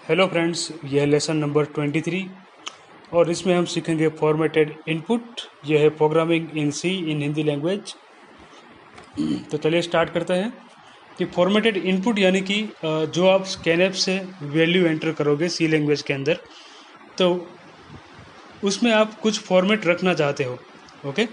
Hello friends, यह lesson number 23 और इसमें हम सीखेंगे फॉर्मेटेड इनपुट। यह है programming in C in Hindi language. तो चलिए स्टार्ट करते हैं कि फॉर्मेटेड इनपुट यानी कि जो आप स्कैनएफ से वैल्यू एंटर करोगे सी लैंग्वेज के अंदर, तो उसमें आप कुछ फॉर्मेट रखना चाहते हो। ओके,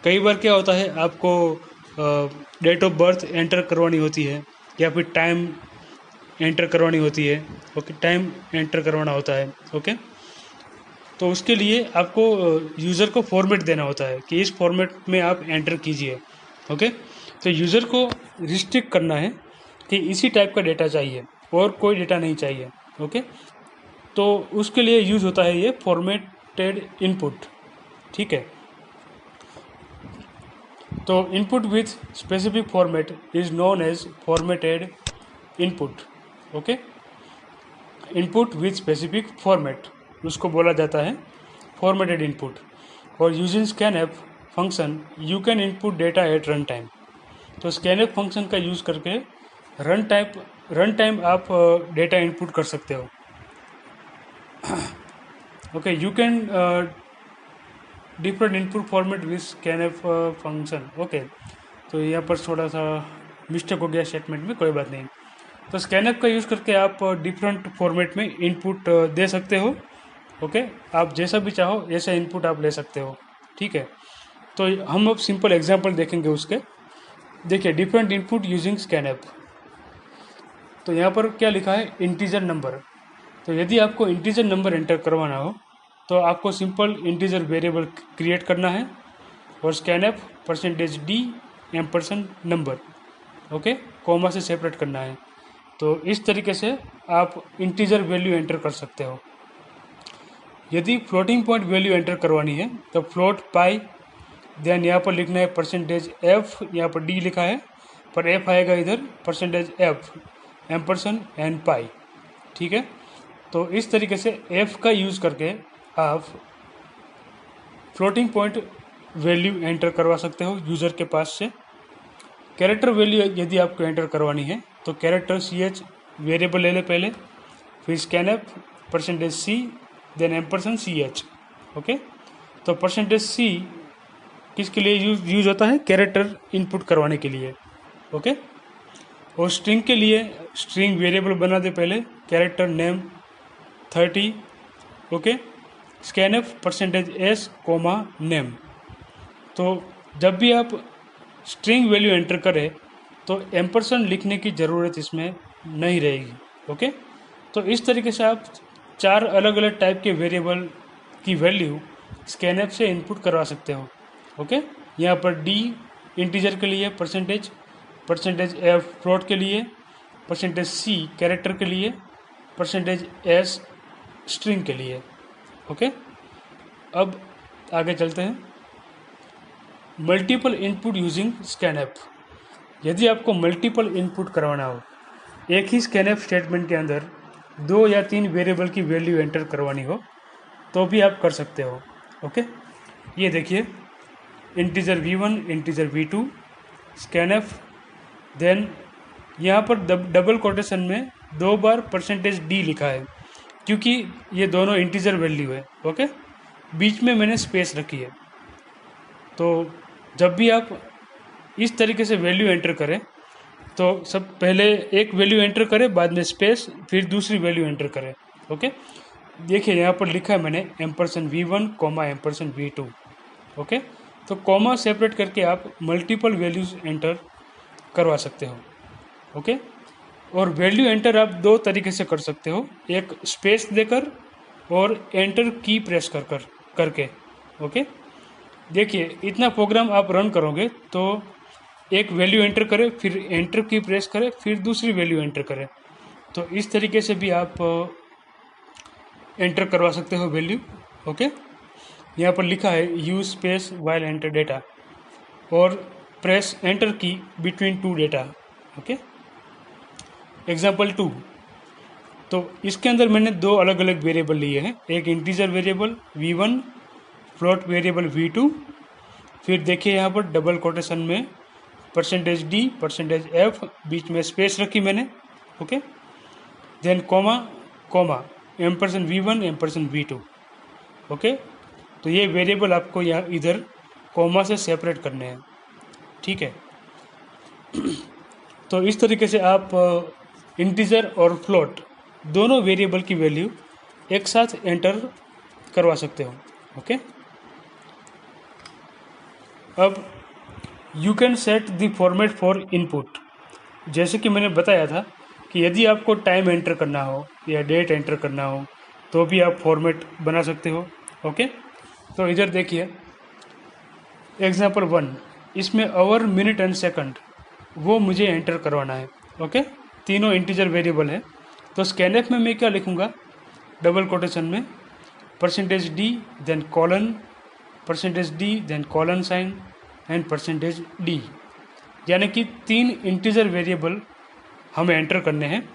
कई बार क्या होता है, आपको डेट ऑफ बर्थ एंटर करवानी होती है या फिर टाइम एंटर करवानी होती है। ओके, टाइम एंटर करवाना होता है। ओके, तो उसके लिए आपको यूज़र को फॉर्मेट देना होता है कि इस फॉर्मेट में आप एंटर कीजिए। ओके, तो यूज़र को रिस्ट्रिक्ट करना है कि इसी टाइप का डेटा चाहिए और कोई डेटा नहीं चाहिए। ओके, तो उसके लिए यूज़ होता है ये फॉर्मेटेड इनपुट। ठीक है, तो input with specific format is known as formatted input. Okay, input with specific format उसको बोला जाता है फॉर्मेटेड इनपुट। और using scanf function you can input data at run time. तो स्कैनएफ फंक्शन का यूज़ करके रन टाइम आप data input कर सकते हो। Okay, you can different input format with scanf function. Okay, तो यहाँ पर थोड़ा सा मिस्टेक हो गया स्टेटमेंट में, कोई बात नहीं। तो स्कैनएफ का यूज़ करके आप डिफरेंट फॉर्मेट में इनपुट दे सकते हो। ओके, आप जैसा भी चाहो ऐसा इनपुट आप ले सकते हो। ठीक है, तो हम अब सिंपल एग्जांपल देखेंगे उसके। देखिए, डिफरेंट इनपुट यूजिंग स्कैनएफ। तो यहाँ पर क्या लिखा है, इंटीजर नंबर। तो यदि आपको इंटीजर नंबर एंटर करवाना हो तो आपको सिंपल इंटीजर वेरिएबल क्रिएट करना है और scanf %d ampersand number, okay, comma से सेपरेट करना है। तो इस तरीके से आप इंटीजर वैल्यू एंटर कर सकते हो। यदि फ्लोटिंग पॉइंट वैल्यू एंटर करवानी है तो फ्लोट पाई, देन यहाँ पर लिखना है %f, यहाँ पर d लिखा है पर f आएगा इधर %f एम्परसेंड एंड पाई। ठीक है, तो इस तरीके से f का यूज़ करके आप फ्लोटिंग पॉइंट वैल्यू एंटर करवा सकते हो यूज़र के पास से। कैरेक्टर वैल्यू यदि आपको एंटर करवानी है तो कैरेक्टर ch वेरिएबल ले ले पहले, फिर scanf %c, then ampersand ch। Okay, तो %c किसके लिए यूज होता है, कैरेक्टर इनपुट करवाने के लिए। ओके, और स्ट्रिंग के लिए स्ट्रिंग वेरिएबल बना दे पहले, character name 30। Okay, scanf %s, name. तो जब भी आप स्ट्रिंग वैल्यू एंटर करें तो एम्परसेंड लिखने की ज़रूरत इसमें नहीं रहेगी। ओके, तो इस तरीके से आप 4 अलग अलग टाइप के वेरिएबल की वैल्यू स्कैनएफ से इनपुट करवा सकते हो। ओके, यहाँ पर d इंटीजर के लिए %f फ्लोट के लिए, %c कैरेक्टर के लिए, %s स्ट्रिंग के लिए। ओके, अब आगे चलते हैं। Multiple input using scanf. यदि आपको मल्टीपल इनपुट करवाना हो, एक ही स्कैनएफ स्टेटमेंट के अंदर 2 या 3 वेरिएबल की वैल्यू एंटर करवानी हो तो भी आप कर सकते हो। ओके, ये देखिए, integer v1, integer v2, scanf, then यहाँ पर डबल कोटेशन में 2 बार %d लिखा है क्योंकि ये दोनों इंटीजर वैल्यू है। ओके, बीच में मैंने स्पेस रखी है। तो जब भी आप इस तरीके से वैल्यू एंटर करें तो सब पहले एक वैल्यू एंटर करें, बाद में स्पेस, फिर दूसरी वैल्यू एंटर करें। ओके, देखिए यहाँ पर लिखा है मैंने %v1, %v2। ओके, तो कॉमा सेपरेट करके आप मल्टीपल वैल्यूज एंटर करवा सकते हो। ओके, और वैल्यू एंटर आप 2 तरीके से कर सकते हो, एक स्पेस देकर और एंटर की प्रेस करके। ओके, देखिए, इतना प्रोग्राम आप रन करोगे तो एक वैल्यू एंटर करें, फिर एंटर की प्रेस करें, फिर दूसरी वैल्यू एंटर करें। तो इस तरीके से भी आप एंटर करवा सकते हो वैल्यू। ओके, यहाँ पर लिखा है use space while enter data और प्रेस एंटर की बिटवीन 2 डेटा। Okay, example 2। तो इसके अंदर मैंने 2 अलग अलग वेरिएबल लिए हैं, एक integer variable v1, float variable v2, फिर देखिए यहाँ पर डबल कोटेशन में %d, %f, बीच में स्पेस रखी मैंने। Okay, then comma, comma %v1 %v2। Okay, तो ये वेरिएबल आपको यहाँ इधर कॉमा से सेपरेट करने हैं, ठीक है। तो इस तरीके से आप इंटीजर और फ्लोट दोनों वेरिएबल की वैल्यू एक साथ एंटर करवा सकते हो। ओके, अब you can set the format for input. जैसे कि मैंने बताया था कि यदि आपको टाइम एंटर करना हो या डेट एंटर करना हो तो भी आप फॉर्मेट बना सकते हो। ओके, तो इधर देखिए एग्जाम्पल 1, इसमें आवर, मिनट एंड सेकंड वो मुझे एंटर करवाना है। ओके, तीनों इंटीजर वेरिएबल है। तो स्कैनएफ में मैं क्या लिखूँगा, डबल कोटेशन में %d then colon %d then colon sign and %d, यानी कि 3 इंटीजर वेरिएबल हमें एंटर करने हैं।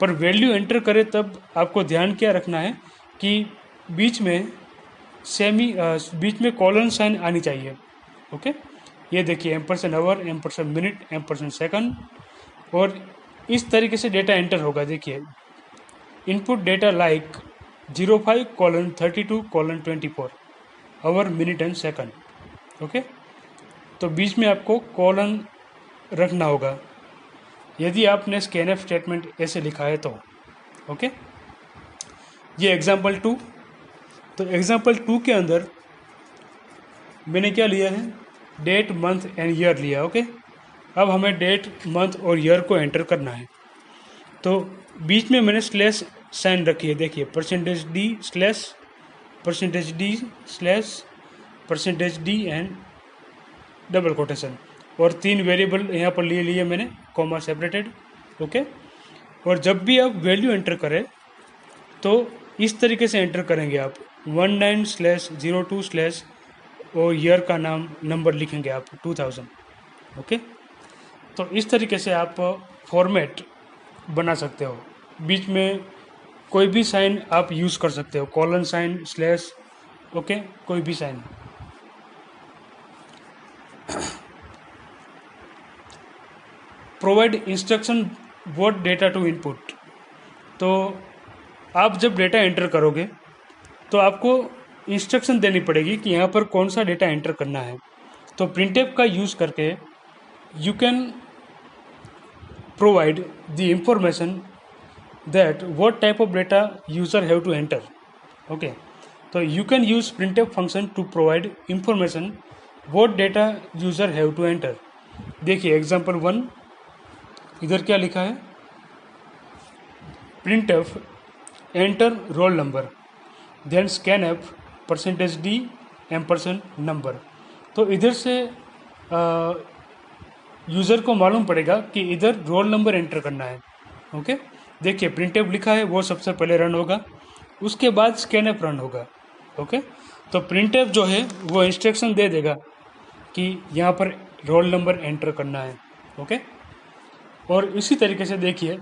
पर वैल्यू एंटर करें तब आपको ध्यान क्या रखना है कि बीच में बीच में कॉलन साइन आनी चाहिए। ओके, ये देखिए %आवर, %मिनट, %सेकंड, और इस तरीके से डेटा एंटर होगा। देखिए input data like 05:32:24 hour, minute and second. Okay, तो बीच में आपको कॉलन रखना होगा यदि आपने स्कैनएफ स्टेटमेंट ऐसे लिखा है तो। ओके, ये एग्जाम्पल 2। तो एग्जाम्पल 2 के अंदर मैंने क्या लिया है, डेट, मंथ एंड ईयर लिया। ओके, अब हमें डेट, मंथ और ईयर को एंटर करना है। तो बीच में मैंने स्लैश साइन रखी है। देखिए %d slash %d slash %d and double quotation, और 3 वेरिएबल यहाँ पर लिए मैंने कॉमा सेपरेटेड। ओके, और जब भी आप वैल्यू एंटर करें तो इस तरीके से एंटर करेंगे आप 19/02/ और ईयर का नाम नंबर लिखेंगे आप 2000। ओके, तो इस तरीके से आप फॉर्मेट बना सकते हो। बीच में कोई भी साइन आप यूज़ कर सकते हो, कॉलन साइन, स्लैश, ओके, कोई भी sign. Provide instruction what data to input. तो आप जब डेटा एंटर करोगे तो आपको इंस्ट्रक्शन देनी पड़ेगी कि यहाँ पर कौन सा डेटा एंटर करना है। तो प्रिंटफ का यूज़ करके you can provide the information that what type of data user have to enter. Okay, तो you can use printf function to provide information what data user have to enter. देखिए example 1, इधर क्या लिखा है, printf enter roll number then scanf %d %नंबर। तो इधर से यूज़र को मालूम पड़ेगा कि इधर रोल नंबर एंटर करना है। ओके, देखिए प्रिंटफ लिखा है वो सबसे पहले रन होगा, उसके बाद स्कैनएफ रन होगा। ओके, तो प्रिंटफ जो है वो इंस्ट्रक्शन दे देगा कि यहाँ पर रोल नंबर एंटर करना है। ओके, और इसी तरीके से देखिए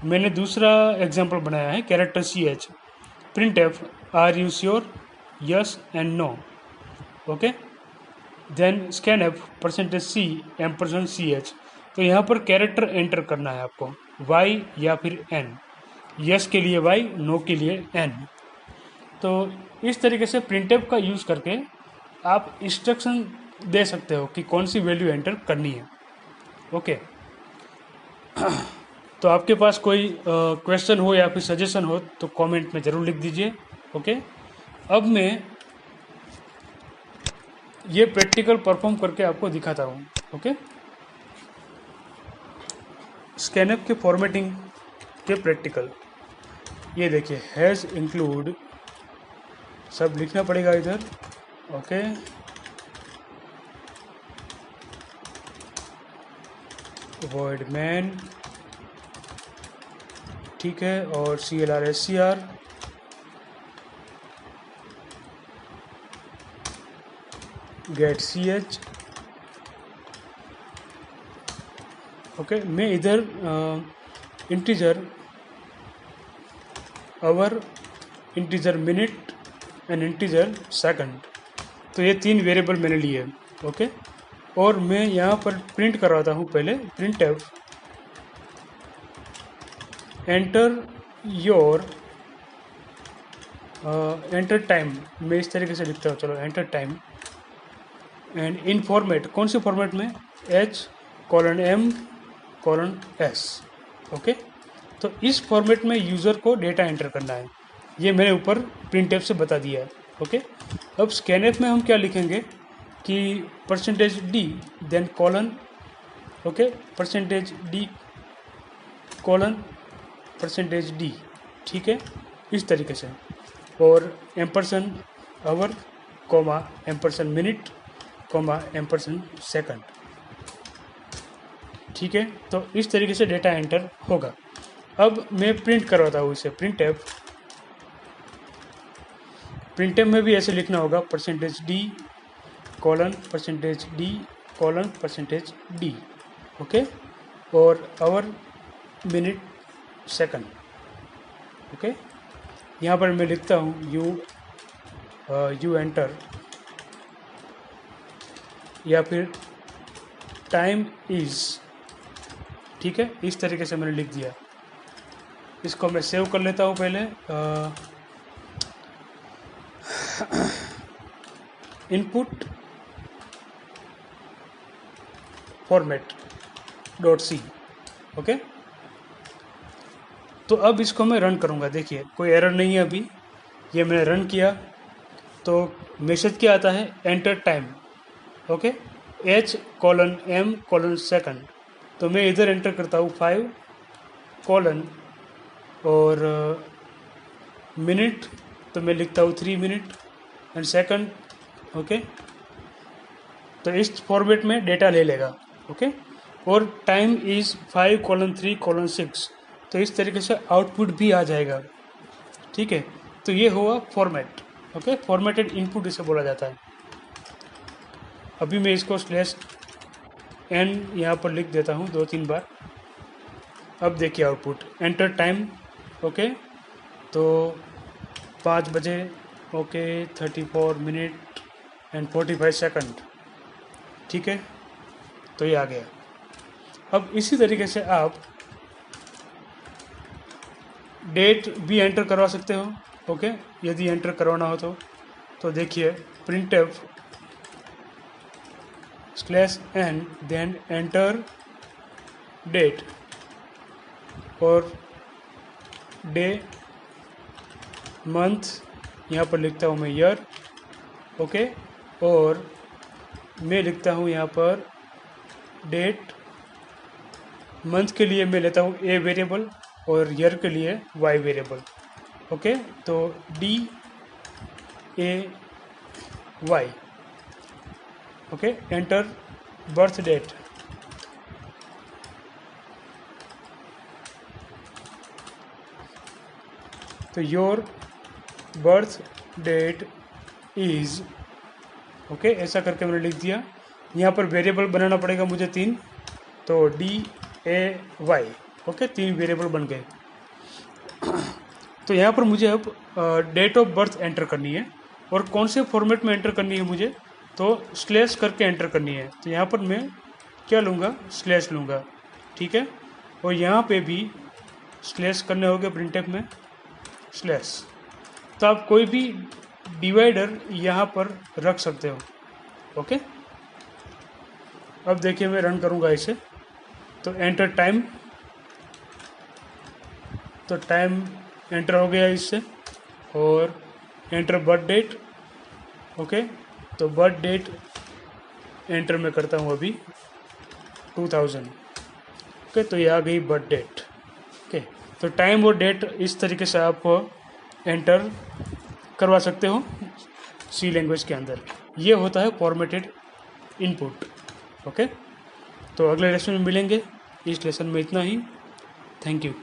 मैंने दूसरा एग्जांपल बनाया है, character CH, printf are you sure, yes and no. Okay, then scanf %c %ch। तो यहाँ पर कैरेक्टर एंटर करना है आपको, y या फिर n, यस के लिए y, नो के लिए n। तो इस तरीके से प्रिंटफ का यूज़ करके आप इंस्ट्रक्शन दे सकते हो कि कौन सी वैल्यू एंटर करनी है। ओके, तो आपके पास कोई क्वेश्चन हो या फिर सजेशन हो तो कमेंट में ज़रूर लिख दीजिए। ओके, अब मैं ये प्रैक्टिकल परफॉर्म करके आपको दिखाता हूँ। ओके, स्कैनएफ के फॉर्मेटिंग के प्रैक्टिकल, ये देखिए हैज़ इंक्लूड सब लिखना पड़ेगा इधर। ओके, वॉइड मैन, ठीक है, और CLR SCR, get CH। Okay, मैं इधर integer hour, integer minute and integer second, तो ये 3 वेरिएबल मैंने लिए। ओके, और मैं यहाँ पर प्रिंट करवाता हूँ पहले, printf enter your enter time मैं इस तरीके से लिखता हूँ, चलो enter time and in format, कौन से फॉर्मेट में, H:M:S, ओके। तो इस फॉर्मेट में यूज़र को डेटा एंटर करना है, ये मैंने ऊपर प्रिंटफ से बता दिया है, ओके। अब स्कैनफ में हम क्या लिखेंगे कि %D then colon, okay, %D colon %D, ठीक है, इस तरीके से, और ampersand hour comma ampersand minute comma ampersand second, ठीक है। तो इस तरीके से डेटा एंटर होगा। अब मैं प्रिंट करवाता हूँ इसे, प्रिंटफ में भी ऐसे लिखना होगा %D colon %D colon %D, okay, और आवर मिनट सेकंड, ओके। यहाँ पर मैं लिखता हूँ यू एंटर, या फिर टाइम इज़, ठीक है, इस तरीके से मैंने लिख दिया। इसको मैं सेव कर लेता हूँ पहले, इनपुट फॉर्मेट .c, ओके। तो अब इसको मैं रन करूँगा, देखिए कोई एरर नहीं है अभी, ये मैंने रन किया तो मैसेज क्या आता है, एंटर टाइम, ओके, H:M:S, तो मैं इधर एंटर करता हूँ 5 कॉलन, और मिनट तो मैं लिखता हूँ 3 मिनट एंड सेकंड, ओके। तो इस फॉर्मेट में डेटा ले लेगा, ओके, और टाइम इज़ 5:3:6, तो इस तरीके से आउटपुट भी आ जाएगा, ठीक है। तो ये हुआ फॉर्मेट, ओके, फॉर्मेटेड इनपुट इसे बोला जाता है। अभी मैं इसको /n यहाँ पर लिख देता हूँ 2-3 बार। अब देखिए आउटपुट, एंटर टाइम, ओके, तो 5 बजे, ओके, 34 मिनट एंड 45 सेकंड, ठीक है, तो ये आ गया। अब इसी तरीके से आप डेट भी एंटर करवा सकते हो, ओके, यदि एंटर करवाना हो तो देखिए printf /n then enter date और डे मंथ, यहाँ पर लिखता हूँ मैं ईयर, ओके, और मैं लिखता हूँ यहाँ पर डेट, मंथ के लिए मैं लेता हूँ A वेरिएबल और ईयर के लिए Y वेरिएबल, ओके। तो DAY, okay, enter birth date, तो your birth date is, okay, ऐसा करके मैंने लिख दिया। यहाँ पर वेरिएबल बनाना पड़ेगा मुझे 3, तो DAY, ओके, 3 वेरिएबल बन गए। तो यहाँ पर मुझे अब डेट ऑफ बर्थ एंटर करनी है, और कौन से फॉर्मेट में एंटर करनी है मुझे, तो स्लैश करके एंटर करनी है। तो यहाँ पर मैं क्या लूँगा, स्लैश लूँगा, ठीक है, और यहाँ पे भी स्लैश करने होंगे प्रिंटफ में स्लैश। तो आप कोई भी डिवाइडर यहाँ पर रख सकते हो, ओके। अब देखिए मैं रन करूँगा इसे, तो एंटर टाइम, तो टाइम एंटर हो गया इससे, और एंटर बर्थ डेट, ओके, तो बर्थ डेट एंटर मैं करता हूँ अभी 2000, ओके, तो ये आ गई बर्थ डेट, ओके। तो टाइम और डेट इस तरीके से आप एंटर करवा सकते हो C लैंग्वेज के अंदर। ये होता है फॉर्मेटेड इनपुट, ओके। तो अगले लेसन में मिलेंगे, इस लेसन में इतना ही, थैंक यू।